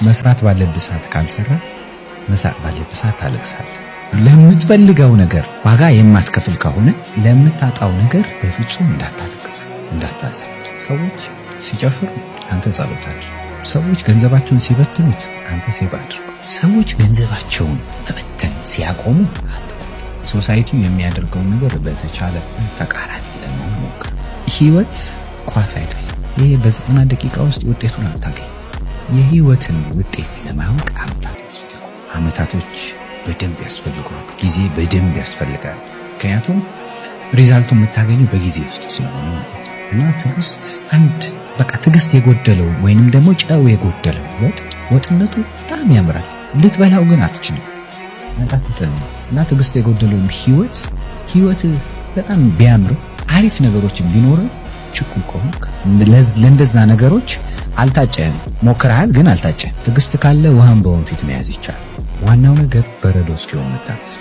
መስራት ባለብህ ሰዓት ካልሰራ መሳቅ ባለብህ ሰዓት ታለቅሳለህ። ለምትፈልገው ነገር ዋጋ የማትከፍል ከሆነ ለምታጣው ነገር በፍጹም እንዳታለቅስ፣ እንዳታዝን። ሰዎች ሲጨፍሩ አንተ ጸሎት አድርግ። ሰዎች ገንዘባቸውን ሲበትኑት አንተ ሴቭ አድርግ። ሰዎች ገንዘባቸውን መበተን ሲያቆሙ አንተ ሶሳይቲው የሚያደርገውን ነገር በተቻለ ተቃራኒ ለመሆን ሞክር። ህይወት ኳስ አይደለም። ይሄ በ90 ደቂቃ ውስጥ ውጤቱን አታገኝ። የህይወትን ውጤት ለማወቅ አመታት ያስፈልጋል። አመታቶች በደንብ ያስፈልጋል። ጊዜ በደንብ ያስፈልጋል። ምክንያቱም ሪዛልቱን የምታገኘው በጊዜ ውስጥ ስለሆነ ማለት ነው። እና ትዕግስት የጎደለው ወይንም ደግሞ ጨው የጎደለው ወጥነቱ በጣም ያምራል፣ ልትበላው ግን አትችልም። እና ትዕግስት የጎደለውም ህይወት በጣም ቢያምር አሪፍ ነገሮች ቢኖር ችኩል ከሆንክ ለእንደዛ ነገሮች አልታጨህም። ሞክረሃል ግን አልታጨህም። ትዕግስት ካለ ውሃን በወንፊት መያዝ ይቻላል። ዋናው ነገር በረዶ እስኪሆን መታገስ።